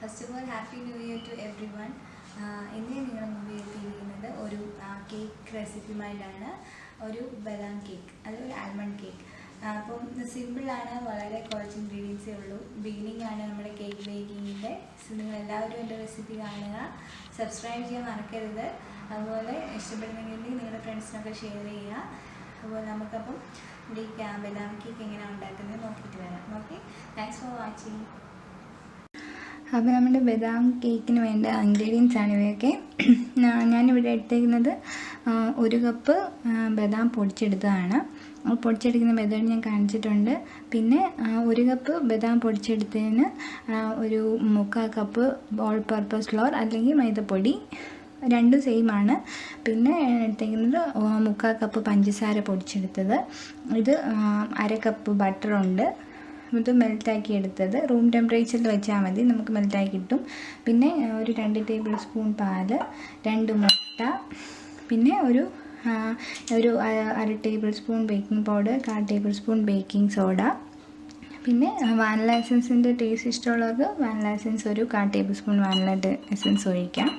First of all, Happy New Year to everyone. ഇന്ന് നിങ്ങൾ മുമ്പിൽ എത്തിയിരിക്കുന്നത് ഒരു കേക്ക് റെസിപ്പിയുമായിട്ടാണ്. ഒരു ബദാം കേക്ക്, അതൊരു ആൽമണ്ട് കേക്ക്. അപ്പം സിമ്പിളാണ്, വളരെ കുറച്ച് ഇൻഗ്രീഡിയൻസേ ഉള്ളൂ. ബിഗിനിങ് ആണ് നമ്മുടെ കേക്ക് ബേക്കിങ്ങിൻ്റെ. സോ നിങ്ങളെല്ലാവരും എൻ്റെ റെസിപ്പി കാണുക, സബ്സ്ക്രൈബ് ചെയ്യാൻ മറക്കരുത്. അതുപോലെ ഇഷ്ടപ്പെടുന്നെങ്കിൽ നിങ്ങളുടെ ഫ്രണ്ട്സിനൊക്കെ ഷെയർ ചെയ്യുക. അതുപോലെ നമുക്കപ്പം ഈ ബദാം കേക്ക് എങ്ങനെയാണ് ഉണ്ടാക്കുന്നത് നോക്കിയിട്ട് വരാം. Okay, thanks for watching. അപ്പോൾ നമ്മുടെ ബദാം കേക്കിന് വേണ്ട ഇൻഗ്രീഡിയൻസ് ആണ് ഇവയൊക്കെ. ഞാനിവിടെ എടുത്തേക്കുന്നത് 1 കപ്പ് ബദാം പൊടിച്ചെടുത്തതാണ്. പൊടിച്ചെടുക്കുന്ന മെത്തേഡ് ഞാൻ കാണിച്ചിട്ടുണ്ട്. പിന്നെ 1 കപ്പ് ബദാം പൊടിച്ചെടുത്തതിന് ഒരു 3/4 കപ്പ് ഓൾ പർപ്പസ് ഫ്ലോർ അല്ലെങ്കിൽ മൈദപ്പൊടി, രണ്ടും സെയിം ആണ്. പിന്നെ എടുത്തേക്കുന്നത് 3/4 കപ്പ് പഞ്ചസാര പൊടിച്ചെടുത്തത്. ഇത് 1/2 കപ്പ് ബട്ടറുണ്ട്, ഇത് മെൽറ്റാക്കി എടുത്തത്. റൂം ടെമ്പറേച്ചറിൽ വെച്ചാൽ മതി, നമുക്ക് മെൽറ്റാക്കി കിട്ടും. പിന്നെ ഒരു 2 ടേബിൾ സ്പൂൺ പാല്, 2 മുട്ട, പിന്നെ ഒരു 1/2 table spoon baking powder, 1/4 table spoon baking soda. പിന്നെ വാനില എസൻസിൻ്റെ ടേസ്റ്റ് ഇഷ്ടമുള്ളവർക്ക് വാനില എസൻസ് ഒരു 1/4 ടേബിൾ സ്പൂൺ വാനില എസൻസ് ഒഴിക്കാം.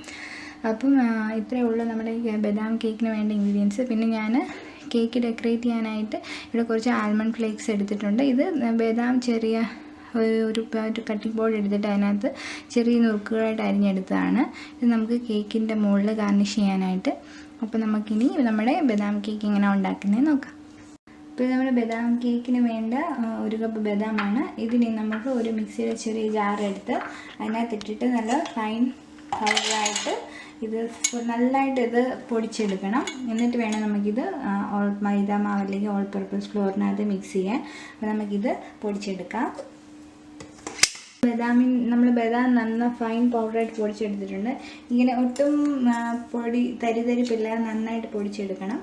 അപ്പം ഇത്രയേ ഉള്ളൂ നമ്മുടെ ബദാം കേക്കിന് വേണ്ട ഇൻഗ്രീഡിയൻസ്. പിന്നെ ഞാൻ കേക്ക് ഡെക്കറേറ്റ് ചെയ്യാനായിട്ട് ഇവിടെ കുറച്ച് ആൽമണ്ട് ഫ്ലേക്സ് എടുത്തിട്ടുണ്ട്. ഇത് ബദാം ചെറിയ ഒരു കട്ടിംഗ് ബോർഡ് എടുത്തിട്ട് അതിനകത്ത് ചെറിയ നുറുക്കുകളായിട്ട് അരിഞ്ഞെടുത്തതാണ്. ഇത് നമുക്ക് കേക്കിൻ്റെ മുകളിൽ ഗാർണിഷ് ചെയ്യാനായിട്ട്. അപ്പോൾ നമുക്കിനി നമ്മുടെ ബദാം കേക്ക് എങ്ങനെയാണ് ഉണ്ടാക്കുന്നത് നോക്കാം. ഇപ്പോൾ നമ്മുടെ ബദാം കേക്കിന് വേണ്ട 1 കപ്പ് ബദാമാണ്. ഇതിന് നമുക്ക് ഒരു മിക്സിയുടെ ചെറിയ ജാർ എടുത്ത് അതിനകത്തിട്ടിട്ട് നല്ല ഫൈൻ പൗഡറായിട്ട് നല്ലതായിട്ട് ഇത് പൊടിച്ചെടുക്കണം. എന്നിട്ട് വേണം നമുക്കിത് മൈദ മാവ് അല്ലെങ്കിൽ ഓൾ പർപ്പസ് ഫ്ലോറിനകത്ത് മിക്സ് ചെയ്യാൻ. അപ്പോൾ നമുക്കിത് പൊടിച്ചെടുക്കാം. നമ്മൾ ബദാം നന്ന ഫൈൻ പൗഡറായിട്ട് പൊടിച്ചെടുത്തിട്ടുണ്ട്. ഇങ്ങനെ ഒട്ടും തരിപ്പില്ലാതെ നന്നായിട്ട് പൊടിച്ചെടുക്കണം.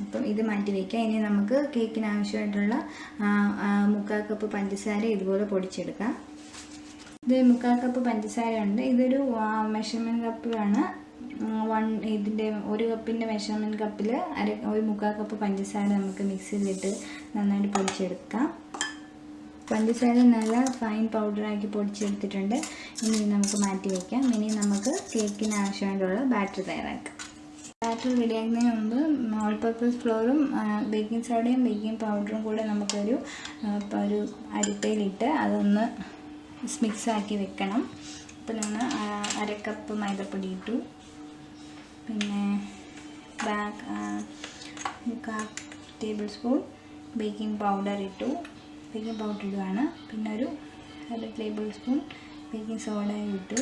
അപ്പം ഇത് മാറ്റി വയ്ക്കാം. ഇനി നമുക്ക് കേക്കിന് ആവശ്യമായിട്ടുള്ള 3/4 കപ്പ് പഞ്ചസാര ഇതുപോലെ പൊടിച്ചെടുക്കാം. ഇത് 3/4 കപ്പ് പഞ്ചസാര ഉണ്ട്. ഇതൊരു മെഷർമെൻറ്റ് കപ്പിലാണ്. ഇതിൻ്റെ 1 കപ്പിൻ്റെ മെഷർമെൻറ്റ് കപ്പിൽ ഒരു 3/4 കപ്പ് പഞ്ചസാര നമുക്ക് മിക്സിയിലിട്ട് നന്നായിട്ട് പൊടിച്ചെടുക്കാം. പഞ്ചസാര നല്ല ഫൈൻ പൗഡറാക്കി പൊടിച്ചെടുത്തിട്ടുണ്ട്. ഇനി നമുക്ക് മാറ്റി വയ്ക്കാം. ഇനി നമുക്ക് കേക്കിന് ആവശ്യമായിട്ടുള്ള ബാറ്റർ തയ്യാറാക്കാം. ബാറ്റർ റെഡിയാക്കുന്നതിന് മുമ്പ് ഓൾ പർപ്പസ് ഫ്ലോറും ബേക്കിംഗ് സോഡയും ബേക്കിംഗ് പൗഡറും കൂടെ നമുക്കൊരു അരിപ്പയിലിട്ട് അതൊന്ന് മിക്സാക്കി വെക്കണം. അപ്പോൾ നമ്മൾ 1/2 കപ്പ് മൈദപ്പൊടി ഇട്ടു. പിന്നെ 1/4 ടേബിൾ സ്പൂൺ ബേക്കിംഗ് പൗഡർ ഇട്ടു. ബേക്കിംഗ് പൗഡർ ഇടുകയാണ്. പിന്നെ ഒരു 1/2 ടേബിൾ സ്പൂൺ ബേക്കിംഗ് സോഡ ഇട്ടു.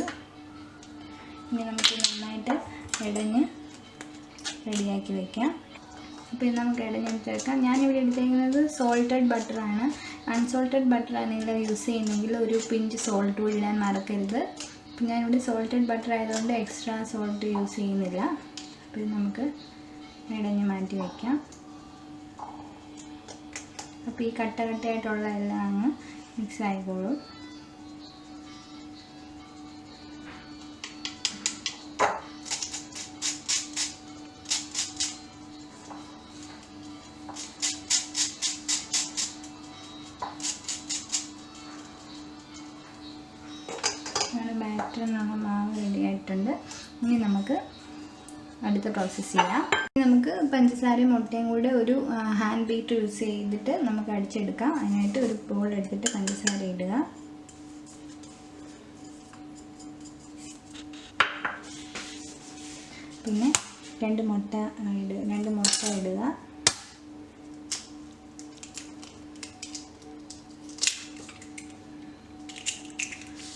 ഇനി നമുക്ക് നന്നായിട്ട് ഇടഞ്ഞ് റെഡിയാക്കി വയ്ക്കാം. അപ്പോൾ ഇത് നമുക്ക് ഇടഞ്ഞെടുത്തേക്കാം. ഞാനിവിടെ എടുത്തേക്കുന്നത് സോൾട്ടഡ് ബട്ടറാണ്. അൺസോൾട്ടഡ് ബട്ടറാണ് നിങ്ങൾ യൂസ് ചെയ്യുന്നെങ്കിൽ ഒരു പിഞ്ച് സോൾട്ട് കൂടി ഇടാൻ മറക്കരുത്. അപ്പോൾ ഞാനിവിടെ സോൾട്ടഡ് ബട്ടർ ആയതുകൊണ്ട് എക്സ്ട്രാ സോൾട്ട് യൂസ് ചെയ്യുന്നില്ല. അപ്പോൾ ഇത് നമുക്ക് ഇടഞ്ഞ് മാറ്റി വയ്ക്കാം. അപ്പോൾ ഈ കട്ടയായിട്ടുള്ള എല്ലാം അങ്ങ് മിക്സ് ആയിക്കോളും. ബാറ്ററിനുള്ള മാവ് റെഡി ആയിട്ടുണ്ട്. ഇനി നമുക്ക് അടുത്ത പ്രോസസ്സ് ചെയ്യാം. നമുക്ക് പഞ്ചസാരയും മുട്ടയും കൂടെ ഒരു ഹാൻഡ് ബീറ്റർ യൂസ് ചെയ്തിട്ട് നമുക്ക് അടിച്ചെടുക്കാം. അതിനായിട്ട് ഒരു ബോൾ എടുത്തിട്ട് പഞ്ചസാര ഇടുക. പിന്നെ 2 മുട്ട ഇടുക.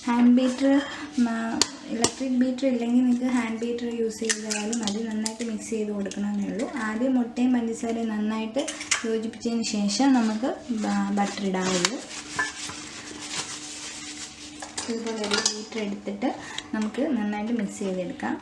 ഹാൻഡ് ബീറ്റർ, ഇലക്ട്രിക് ബീറ്റർ ഇല്ലെങ്കിൽ നിങ്ങൾക്ക് ഹാൻഡ് ബീറ്റർ യൂസ് ചെയ്താലും മതി. നന്നായിട്ട് മിക്സ് ചെയ്ത് കൊടുക്കണമെന്നേ ഉള്ളൂ. ആദ്യം മുട്ടയും പഞ്ചസാരയും നന്നായിട്ട് യോജിപ്പിച്ചതിന് ശേഷം നമുക്ക് ബട്ടർ ഇടാവുള്ളൂ. ഇതുപോലെ ഒരു ബീറ്റർ എടുത്തിട്ട് നമുക്ക് നന്നായിട്ട് മിക്സ് ചെയ്തെടുക്കാം.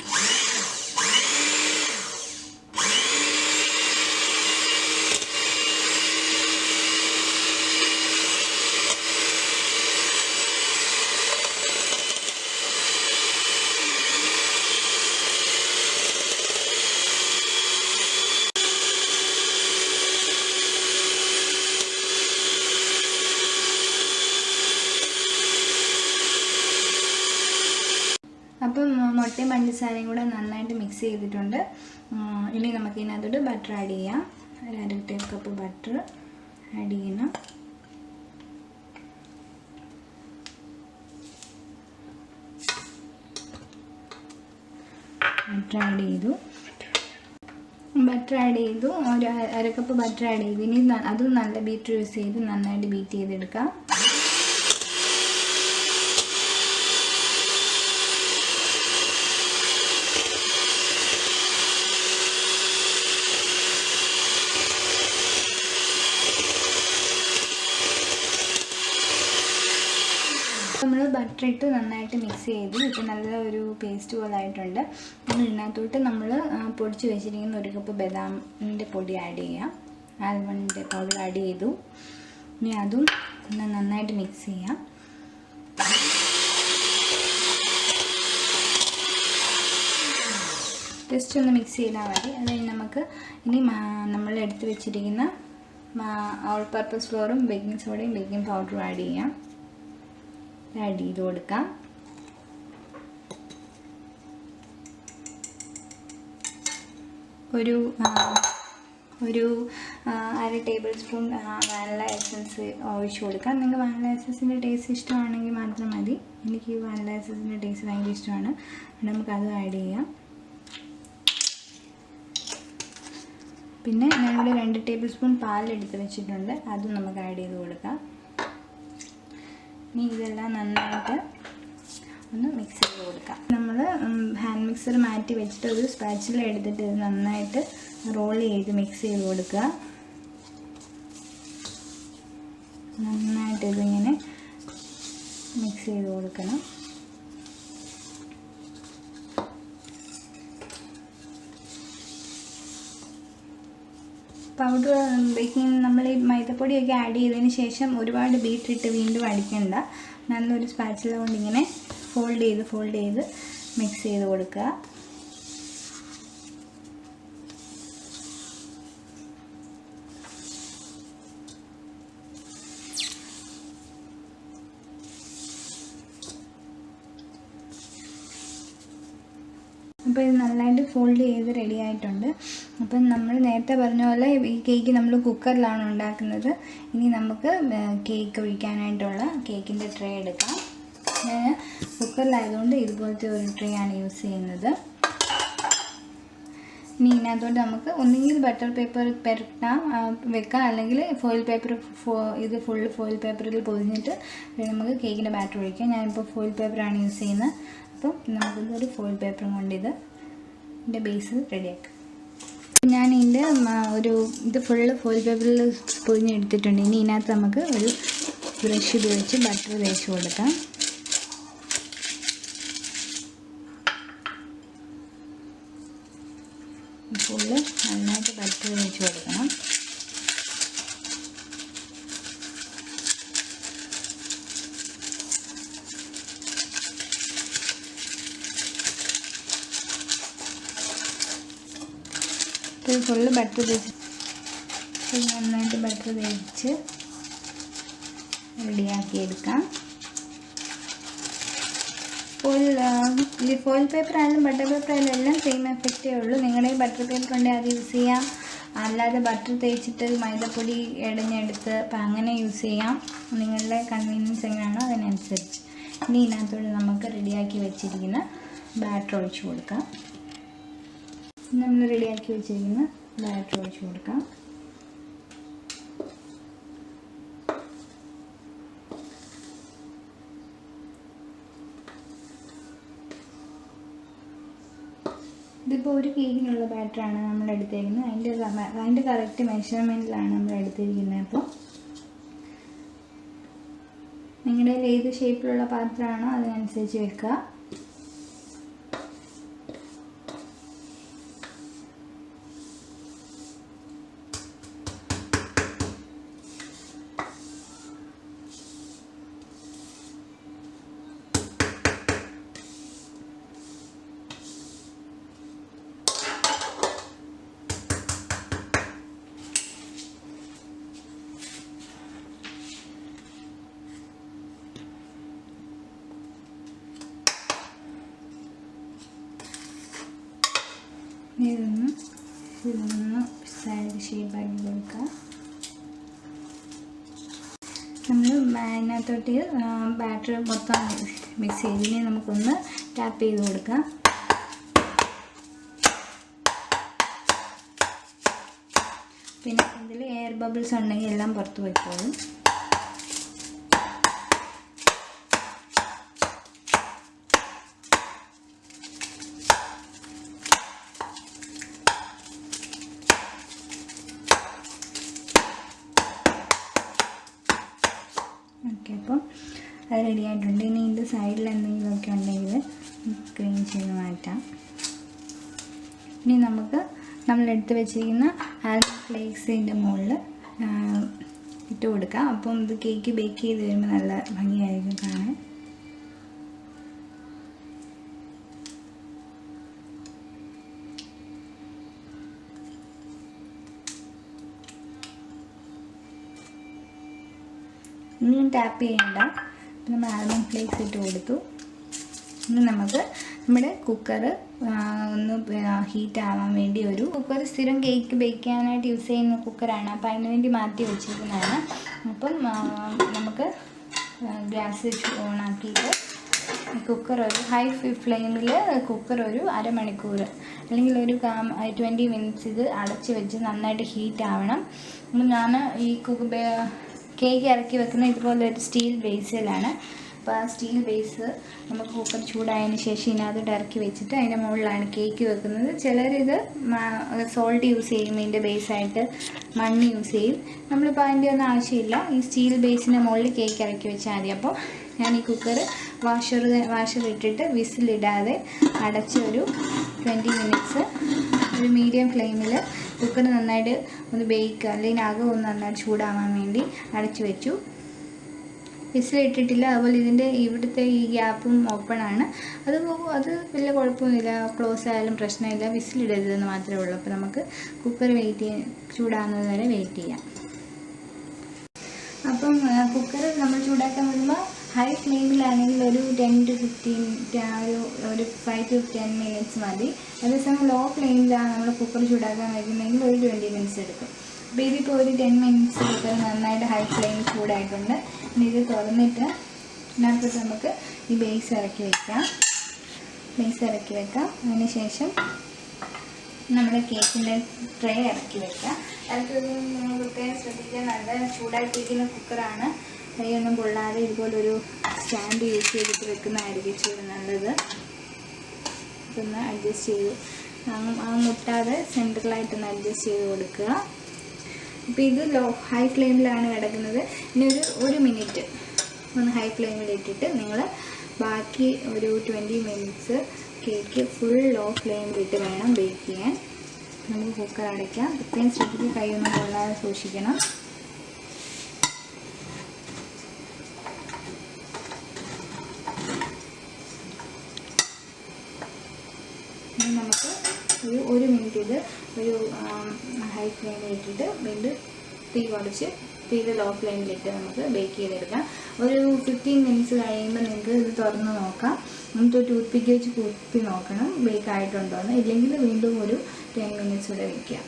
മുട്ടയും പഞ്ചസാരയും കൂടെ നന്നായിട്ട് മിക്സ് ചെയ്തിട്ടുണ്ട്. ഇനി നമുക്ക് ഇതിനകത്തോട്ട് ബട്ടർ ആഡ് ചെയ്യാം. ഒരു 1/2 ടേബിൾ കപ്പ് ബട്ടർ ആഡ് ചെയ്യണം. ബട്ടർ ആഡ് ചെയ്തു. ഒരു 1/2 കപ്പ് ബട്ടർ ആഡ് ചെയ്തു. ഇനി അതും നല്ല ബീറ്റർ യൂസ് ചെയ്ത് നന്നായിട്ട് ബീറ്റ് ചെയ്തെടുക്കാം. നമ്മൾ ബട്ടർ ഇട്ട് നന്നായിട്ട് മിക്സ് ചെയ്തു. ഇപ്പോൾ നല്ല ഒരു പേസ്റ്റ് പോലെ ആയിട്ടുണ്ട്. ഇതിനകത്തോട്ട് നമ്മൾ പൊടിച്ച് വെച്ചിരിക്കുന്ന 1 കപ്പ് ബദാമിൻ്റെ പൊടി ആഡ് ചെയ്യാം. ആൽമണ്ട് പൗഡർ ആഡ് ചെയ്തു. ഇനി അതും നന്നായിട്ട് മിക്സ് ചെയ്യാം. ജസ്റ്റ് ഒന്ന് മിക്സ് ചെയ്താൽ മതി. അത് കഴിഞ്ഞ് നമുക്ക് ഇനി നമ്മൾ എടുത്ത് വെച്ചിരിക്കുന്ന ഓൾ പർപ്പസ് ഫ്ലോറും ബേക്കിംഗ് സോഡയും ബേക്കിംഗ് പൗഡറും ആഡ് ചെയ്യാം. ആഡ് ചെയ്ത് കൊടുക്കാം. ഒരു 1/2 ടേബിൾ സ്പൂൺ വാനില എസൻസ് ഒഴിച്ച് കൊടുക്കാം. നിങ്ങൾക്ക് വാനില എസൻസിൻ്റെ ടേസ്റ്റ് ഇഷ്ടമാണെങ്കിൽ മാത്രം മതി. എനിക്ക് വാനില എസൻസിൻ്റെ ടേസ്റ്റ് ഭയങ്കര ഇഷ്ടമാണ്. നമുക്കത് ആഡ് ചെയ്യാം. പിന്നെ ഞാനിവിടെ 2 ടേബിൾ സ്പൂൺ പാലെടുത്ത് വെച്ചിട്ടുണ്ട്. അതും നമുക്ക് ആഡ് ചെയ്ത് കൊടുക്കാം. ഇനി ഇതെല്ലാം നന്നായിട്ട് ഒന്ന് മിക്സ് ചെയ്ത് കൊടുക്കാം. നമ്മൾ ഹാൻഡ് മിക്സർ മാറ്റി വെച്ചിട്ട് ഒരു സ്പാച്ചില എടുത്തിട്ട് ഇത് നന്നായിട്ട് റോൾ ചെയ്ത് മിക്സ് ചെയ്ത് കൊടുക്കുക. നന്നായിട്ട് ഇതിങ്ങനെ മിക്സ് ചെയ്ത് കൊടുക്കണം. പൗഡർ ബേക്കിംഗ് നമ്മൾ ഈ മൈദപ്പൊടിയൊക്കെ ആഡ് ചെയ്തതിന് ശേഷം ഒരുപാട് ബീറ്ററിട്ട് വീണ്ടും അടിക്കണ്ട. നല്ലൊരു സ്പാച്ചില കൊണ്ട് ഇങ്ങനെ ഫോൾഡ് ചെയ്ത് മിക്സ് ചെയ്ത് കൊടുക്കുക. അപ്പോൾ ഇത് നന്നായിട്ട് ഫോൾഡ് ചെയ്ത് റെഡി ആയിട്ടുണ്ട്. അപ്പം നമ്മൾ നേരത്തെ പറഞ്ഞ പോലെ ഈ കേക്ക് നമ്മൾ കുക്കറിലാണ് ഉണ്ടാക്കുന്നത്. ഇനി നമുക്ക് കേക്ക് ഒഴിക്കാനായിട്ടുള്ള കേക്കിൻ്റെ ട്രേ എടുക്കാം. ഞാൻ കുക്കറിലായതുകൊണ്ട് ഇതുപോലത്തെ ഒരു ട്രേ ആണ് യൂസ് ചെയ്യുന്നത്. ഇനി ഇതിനകത്തോട്ട് നമുക്ക് ഒന്നുകിൽ ബട്ടർ പേപ്പർ വെക്കാം, അല്ലെങ്കിൽ ഫോയിൽ പേപ്പർ ഇത് ഫുള്ള് ഫോയിൽ പേപ്പറിൽ പൊതിഞ്ഞിട്ട് നമുക്ക് കേക്കിൻ്റെ ബാറ്റർ ഒഴിക്കാം. ഞാനിപ്പോൾ ഫോയിൽ പേപ്പറാണ് യൂസ് ചെയ്യുന്നത്. അപ്പം നമുക്കിതൊരു ഫോയിൽ പേപ്പറും കൊണ്ട് ഇതിൻ്റെ ബേസ് റെഡിയാക്കാം. ഞാൻ ഇതിൻ്റെ ഇത് ഫുള്ള് ഫോയിൽ പേപ്പറിൽ പൊതിഞ്ഞെടുത്തിട്ടുണ്ട്. ഇനി ഇതിനകത്ത് നമുക്ക് ഒരു ബ്രഷ് ഉപയോഗിച്ച് ബട്ടർ തേച്ച് കൊടുക്കാം. ഫുള്ള് നന്നായിട്ട് ബട്ടർ തേച്ച് കൊടുക്കണം. ഫുള്ള് ബട്ടർ തേച്ച് നന്നായിട്ട് ബട്ടർ തേച്ച് റെഡിയാക്കിയെടുക്കാം. ഫോയിൽ പേപ്പർ ആയാലും ബട്ടർ പേപ്പർ ആയാലും എല്ലാം സെയിം എഫക്റ്റേ ഉള്ളൂ. നിങ്ങളുടെ ബട്ടർ പേപ്പർ ഉണ്ടെങ്കിൽ അത് യൂസ് ചെയ്യാം. അല്ലാതെ ബട്ടർ തേച്ചിട്ട് മൈദപ്പൊടി ഇടഞ്ഞെടുത്ത് അപ്പം അങ്ങനെ യൂസ് ചെയ്യാം. നിങ്ങളുടെ കൺവീനിയൻസ് എങ്ങനെയാണോ അതിനനുസരിച്ച്. ഇനി ഇതിനകത്തോടെ നമുക്ക് റെഡിയാക്കി വെച്ചിരിക്കുന്ന ബാറ്റർ ഒഴിച്ച് കൊടുക്കാം. നമ്മൾ റെഡിയാക്കി വെച്ചിരിക്കുന്ന ബാറ്റർ ഒഴിച്ച് കൊടുക്കാം. ഇതിപ്പോൾ ഒരു കേക്കിനുള്ള ബാറ്ററാണ് നമ്മൾ എടുത്തിരിക്കുന്നത്. അതിൻ്റെ കറക്റ്റ് മെഷർമെൻറ്റിലാണ് നമ്മൾ എടുത്തിരിക്കുന്നത്. അപ്പോൾ നിങ്ങളുടെ ഏത് ഷേപ്പിലുള്ള പാത്രമാണോ അതിനനുസരിച്ച് വെക്കുക. ഇതൊന്ന് സൈഡ് ഷേപ്പാക്കി കൊടുക്കാം. നമ്മൾ അതിനകത്തോട്ട് ബാറ്റർ മൊത്തം മിക്സ് ചെയ്തിനെ നമുക്കൊന്ന് ടാപ്പ് ചെയ്ത് കൊടുക്കാം. പിന്നെ ഇതിൽ എയർ ബബിൾസ് ഉണ്ടെങ്കിൽ എല്ലാം പുറത്ത് വയ്ക്കോളും. ഓക്കെ, അപ്പോൾ അത് റെഡി ആയിട്ടുണ്ട്. ഇനി ഇതിൻ്റെ സൈഡിൽ എന്തെങ്കിലുമൊക്കെ ഉണ്ടെങ്കിൽ ക്ലീൻ ചെയ്ത് മാറ്റാം. ഇനി നമുക്ക് നമ്മളെടുത്ത് വെച്ചിരിക്കുന്ന ആൽമണ്ട് ഫ്ലേക്സിൻ്റെ മുകളിൽ ഇട്ട് കൊടുക്കാം. അപ്പം ഇത് കേക്ക് ബേക്ക് ചെയ്ത് വരുമ്പോൾ നല്ല ഭംഗിയായിരിക്കും കാണാൻ. ഇനിയും ടാപ്പ് ചെയ്യണ്ട. നമ്മൾ ആൽമണ്ട് ഫ്ലേക്സ് ഇട്ട് കൊടുത്തു. ഇനി നമുക്ക് നമ്മുടെ കുക്കർ ഒന്ന് ഹീറ്റ് ആവാൻ വേണ്ടി ഒരു കുക്കർ സ്ഥിരം കേക്ക് ബേക്ക് ചെയ്യാനായിട്ട് യൂസ് ചെയ്യുന്ന കുക്കറാണ്. അപ്പോൾ അതിന് വേണ്ടി മാറ്റി വെച്ചിരിക്കുന്നതാണ്. അപ്പം നമുക്ക് ഗ്യാസ് ഓണാക്കിയിട്ട് കുക്കർ ഒരു ഹൈ ഫ്ലെയിമിൽ കുക്കർ ഒരു അരമണിക്കൂർ അല്ലെങ്കിൽ ഒരു 20 മിനിറ്റ്സ് ഇത് അടച്ച് വെച്ച് നന്നായിട്ട് ഹീറ്റ് ആവണം. ഞാൻ ഈ കേക്ക് ഇറക്കി വെക്കുന്ന ഇതുപോലെ ഒരു സ്റ്റീൽ ബേസിലാണ്. അപ്പോൾ ആ സ്റ്റീൽ ബേസ് നമുക്ക് കുക്കർ ചൂടായതിന് ശേഷം ഇതിനകത്തോട്ട് ഇറക്കി വെച്ചിട്ട് അതിൻ്റെ മുകളിലാണ് കേക്ക് വെക്കുന്നത്. ചിലരിത് സോൾട്ട് യൂസ് ചെയ്യും, ഇതിൻ്റെ ബേസായിട്ട് മണ്ണ് യൂസ് ചെയ്യും. നമ്മളിപ്പോൾ അതിൻ്റെ ഒന്നും ആവശ്യമില്ല. ഈ സ്റ്റീൽ ബേസിൻ്റെ മുകളിൽ കേക്ക് ഇറക്കി വെച്ചാൽ മതി. അപ്പോൾ ഞാൻ ഈ കുക്കർ വാഷർ ഇട്ടിട്ട് വിസിലിടാതെ അടച്ച് ഒരു 20 മിനിറ്റ്സ് ഒരു മീഡിയം ഫ്ലെയിമിൽ കുക്കർ നന്നായിട്ട് ഒന്ന് ബേക്ക് അല്ലെങ്കിൽ അകം ഒന്ന് നന്നായിട്ട് ചൂടാവാൻ വേണ്ടി അടച്ചു വെച്ചു. വിസിലിട്ടിട്ടില്ല. അതുപോലെ ഇതിൻ്റെ ഇവിടുത്തെ ഈ ഗ്യാപ്പും ഓപ്പണാണ്. അത് വലിയ കുഴപ്പമൊന്നുമില്ല, ക്ലോസ് ആയാലും പ്രശ്നമില്ല. വിസിലിടരുതെന്ന് മാത്രമേ ഉള്ളൂ. അപ്പോൾ നമുക്ക് കുക്കർ ചൂടാകുന്നത് വരെ വെയിറ്റ് ചെയ്യാം. അപ്പം കുക്കർ നമ്മൾ ചൂടാക്കാൻ വരുമ്പോൾ ഹൈ ഫ്ലെയിമിലാണെങ്കിൽ ഒരു 10 to 15 ഒരു 5 to 10 മിനിറ്റ്സ് മതി. അതേസമയം ലോ ഫ്ലെയിമിലാണ് നമ്മൾ കുക്കർ ചൂടാക്കാൻ വയ്ക്കുന്നതെങ്കിൽ ഒരു 20 മിനിറ്റ്സ് എടുക്കും. അപ്പോൾ ഇതിപ്പോൾ ഒരു 10 മിനിറ്റ്സ് കുക്കർ നന്നായിട്ട് ഹൈ ഫ്ലെയിമിൽ ചൂടായിട്ടുണ്ട്. ഇനി ഇത് തുറന്നിട്ട് ഇതിനകത്ത് നമുക്ക് ഈ ബേസ് ഇറക്കി വെക്കാം. അതിന് ശേഷം നമ്മുടെ കേക്കിൻ്റെ ട്രേ ഇറക്കി വെക്കാം. നമ്മൾ പ്രത്യേകം ശ്രദ്ധിക്കാൻ, നല്ല ചൂടായിട്ടിരിക്കുന്ന കുക്കറാണ്. കൈയൊന്നും പൊള്ളാതെ ഇതുപോലൊരു സ്റ്റാൻഡ് യൂസ് ചെയ്തിട്ട് വെക്കുന്നതായിരിക്കും ഇച്ചിരി നല്ലത്. ഇതൊന്ന് അഡ്ജസ്റ്റ് ചെയ്ത് മുട്ടാതെ സെൻറ്ററിലായിട്ടൊന്ന് അഡ്ജസ്റ്റ് ചെയ്ത് കൊടുക്കുക. അപ്പോൾ ഇത് ഹൈ ഫ്ലെയിമിലാണ് കിടക്കുന്നത്. ഇനി ഒരു മിനിറ്റ് ഒന്ന് ഹൈ ഫ്ലെയിമിൽ ഇട്ടിട്ട് നിങ്ങൾ ബാക്കി ഒരു 20 മിനിറ്റ്സ് കേക്ക് ഫുൾ ലോ ഫ്ലെയിമിലിട്ട് വേണം ബേക്ക് ചെയ്യാൻ. നമുക്ക് കുക്കർ അടയ്ക്കാം. പ്രത്യേകം ശ്രദ്ധിച്ച് കൈയൊന്നും കൊള്ളാതെ സൂക്ഷിക്കണം. ഇനി നമുക്ക് ഒരു മിനിറ്റ് ഇത് ഒരു ഹൈ ഫ്ലെയിമിൽ ഇട്ടിട്ട് വീണ്ടും തീ കുറച്ച് തീരെ ലോ ഫ്ലെയിമിലിട്ട് നമുക്ക് ബേക്ക് ചെയ്തെടുക്കാം. ഒരു 15 മിനിറ്റ്സ് കഴിയുമ്പോൾ നിങ്ങൾക്ക് ഇത് തുറന്ന് നോക്കാം. നമുക്ക് ടൂത്ത് പിക്ക് വെച്ച് കുത്തി നോക്കണം ബേക്ക് ആയിട്ടുണ്ടോ എന്ന്. ഇല്ലെങ്കിൽ വീണ്ടും ഒരു 10 മിനിറ്റ്സ് കൂടെ വയ്ക്കാം.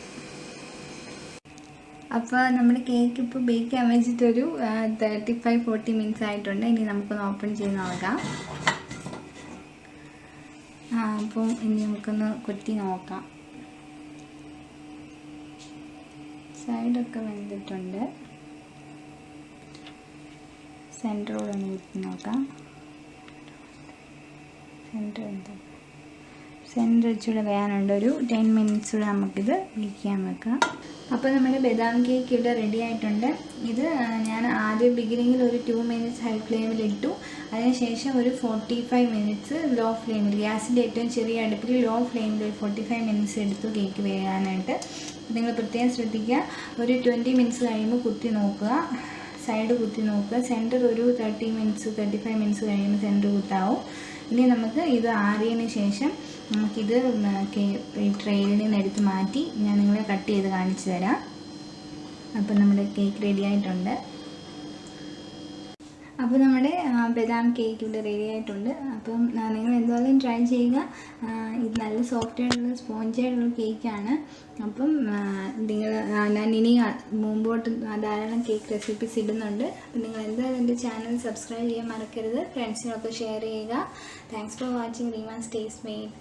അപ്പോൾ നമ്മുടെ കേക്ക് ഇപ്പോൾ ബേക്ക് ചെയ്യാൻ വെച്ചിട്ടൊരു 35-40 മിനിറ്റ്സ് ആയിട്ടുണ്ട്. ഇനി നമുക്കൊന്ന് ഓപ്പൺ ചെയ്ത് നോക്കാം. അപ്പം ഇനി നമുക്കൊന്ന് കൊത്തി നോക്കാം. സൈഡൊക്കെ വെന്തിട്ടുണ്ട്. സെൻറ്ററോടെ ഒന്ന് കുത്തി നോക്കാം. സെൻറ്റർ ഇച്ചിരി വേകാനുണ്ട്. ഒരു 10 മിനിറ്റ്സ് കൂടെ നമുക്കിത് ബേക്ക് ചെയ്യാൻ വെക്കാം. അപ്പോൾ നമ്മുടെ ബദാം കേക്ക് ഇവിടെ റെഡി ആയിട്ടുണ്ട്. ഇത് ഞാൻ ആദ്യം ബിഗിനിങ്ങിൽ ഒരു 2 മിനിറ്റ്സ് ഹൈ ഫ്ലെയിമിൽ ഇട്ടു. അതിനുശേഷം ഒരു 45 മിനിറ്റ്സ് ലോ ഫ്ലെയിമിൽ, ഗ്യാസിൻ്റെ ഏറ്റവും ചെറിയ അടുപ്പിൽ ലോ ഫ്ലെയിമിൽ ഒരു 45 മിനിറ്റ്സ് എടുത്തു കേക്ക് വേകാനായിട്ട്. നിങ്ങൾ പ്രത്യേകം ശ്രദ്ധിക്കുക. ഒരു 20 മിനിറ്റ്സ് കഴിയുമ്പോൾ കുത്തി നോക്കുക, സൈഡ് കുത്തി നോക്കുക. സെൻറ്റർ ഒരു 35 മിനിറ്റ്സ് കഴിയുമ്പോൾ സെൻറ്റർ കുത്താവും. ഇനി നമുക്ക് ഇത് ആറിയതിന് ശേഷം നമുക്കിത് ഈ ട്രെയിൽ നിന്ന് എടുത്ത് മാറ്റി ഞാൻ നിങ്ങളെ കട്ട് ചെയ്ത് കാണിച്ചു തരാം. അപ്പം നമ്മുടെ കേക്ക് റെഡി ആയിട്ടുണ്ട്. അപ്പോൾ നമ്മുടെ ബദാം കേക്ക് ഇവിടെ റെഡി ആയിട്ടുണ്ട്. അപ്പം നിങ്ങൾ എന്തായാലും ട്രൈ ചെയ്യുക. ഇത് നല്ല സോഫ്റ്റ് ആയിട്ടുള്ള സ്പോഞ്ച് ആയിട്ടുള്ള കേക്കാണ്. അപ്പം ഞാൻ ഇനി മുമ്പോട്ട് ധാരാളം കേക്ക് റെസിപ്പീസ് ഇടുന്നുണ്ട്. അപ്പം നിങ്ങൾ എന്തായാലും എൻ്റെ ചാനൽ സബ്സ്ക്രൈബ് ചെയ്യാൻ മറക്കരുത്. ഫ്രണ്ട്സിനൊക്കെ ഷെയർ ചെയ്യുക. Thanks for watching Reema's taste made.